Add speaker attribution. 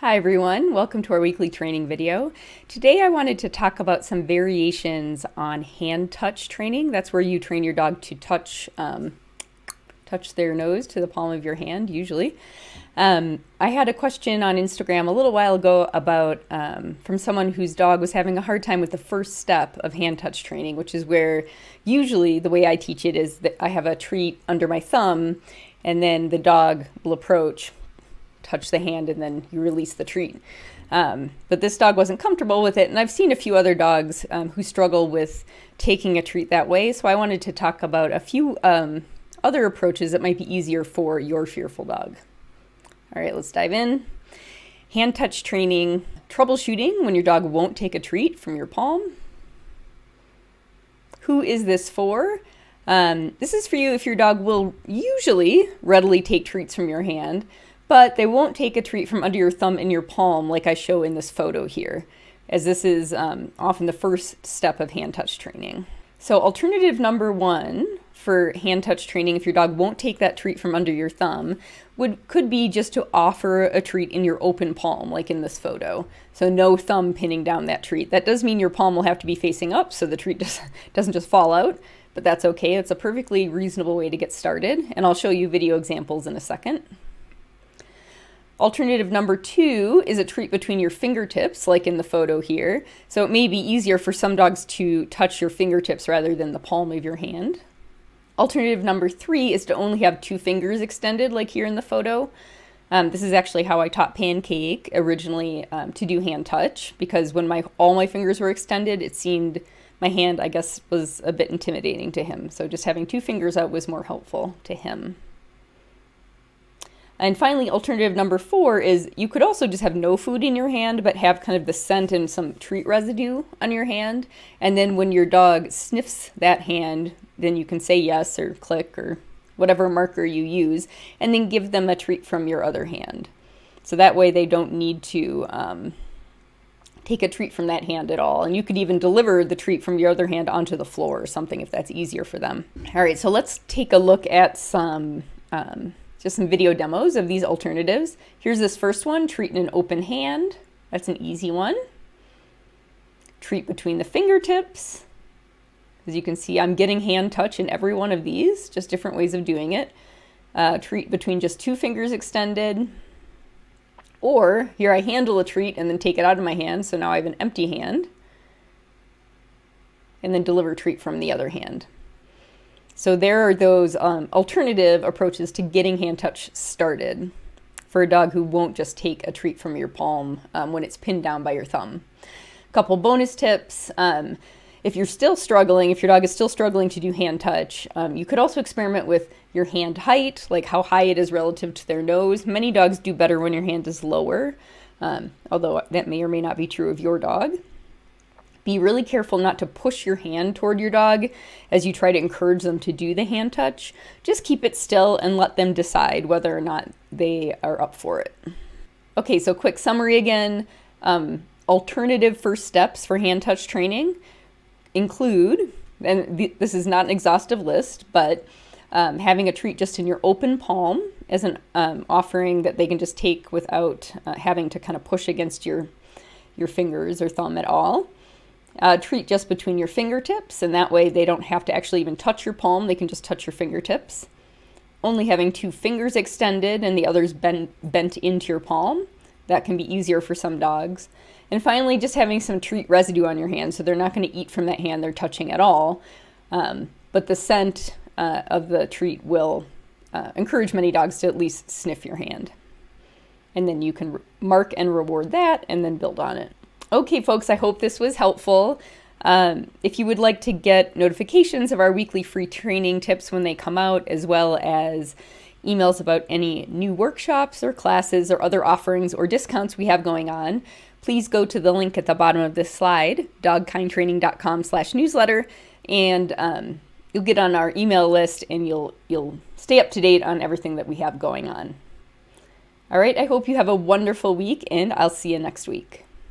Speaker 1: Hi everyone, welcome to our weekly training video. Today I wanted to talk about some variations on hand touch training. That's where you train your dog to touch their nose to the palm of your hand, usually. I had a question on Instagram a little while ago about from someone whose dog was having a hard time with the first step of hand touch training, which is where usually the way I teach it is that I have a treat under my thumb and then the dog will approach, touch the hand, and then you release the treat. But this dog wasn't comfortable with it, and I've seen a few other dogs who struggle with taking a treat that way, so I wanted to talk about a few other approaches that might be easier for your fearful dog. All right, let's dive in. Hand touch training, troubleshooting when your dog won't take a treat from your palm. Who is this for? This is for you if your dog will usually readily take treats from your hand, but they won't take a treat from under your thumb in your palm like I show in this photo here, as this is often the first step of hand touch training. So alternative number one for hand touch training, if your dog won't take that treat from under your thumb, could be just to offer a treat in your open palm, like in this photo. So no thumb pinning down that treat. That does mean your palm will have to be facing up so the treat doesn't just fall out, but that's okay. It's a perfectly reasonable way to get started, and I'll show you video examples in a second. Alternative number two is a treat between your fingertips, like in the photo here. So it may be easier for some dogs to touch your fingertips rather than the palm of your hand. Alternative number three is to only have two fingers extended, like here in the photo. This is actually how I taught Pancake originally to do hand touch, because when all my fingers were extended, it seemed my hand, I guess, was a bit intimidating to him. So just having two fingers out was more helpful to him. And finally, alternative number four is you could also just have no food in your hand, but have kind of the scent and some treat residue on your hand. And then when your dog sniffs that hand, then you can say yes or click or whatever marker you use, and then give them a treat from your other hand. So that way they don't need to take a treat from that hand at all. And you could even deliver the treat from your other hand onto the floor or something if that's easier for them. All right, so let's take a look at some just some video demos of these alternatives. Here's this first one, treat in an open hand. That's an easy one. Treat between the fingertips. As you can see, I'm getting hand touch in every one of these, just different ways of doing it. Treat between just two fingers extended. Or here I handle a treat and then take it out of my hand, so now I have an empty hand. And then deliver a treat from the other hand. So there are those alternative approaches to getting hand touch started for a dog who won't just take a treat from your palm when it's pinned down by your thumb. A couple bonus tips. If your dog is still struggling to do hand touch, you could also experiment with your hand height, like how high it is relative to their nose. Many dogs do better when your hand is lower, although that may or may not be true of your dog. Be really careful not to push your hand toward your dog as you try to encourage them to do the hand touch. Just keep it still and let them decide whether or not they are up for it. Okay, so quick summary again. Alternative first steps for hand touch training include, and this is not an exhaustive list, but having a treat just in your open palm as an offering that they can just take without having to kind of push against your fingers or thumb at all. Treat just between your fingertips, and that way they don't have to actually even touch your palm, they can just touch your fingertips. Only having two fingers extended and the others bent into your palm. That can be easier for some dogs. And finally, just having some treat residue on your hand, so they're not going to eat from that hand they're touching at all. But the scent of the treat will encourage many dogs to at least sniff your hand. And then you can mark and reward that and then build on it. Okay, folks, I hope this was helpful. If you would like to get notifications of our weekly free training tips when they come out, as well as emails about any new workshops or classes or other offerings or discounts we have going on, please go to the link at the bottom of this slide, dogkindtraining.com/newsletter, and you'll get on our email list and you'll stay up to date on everything that we have going on. All right, I hope you have a wonderful week, and I'll see you next week.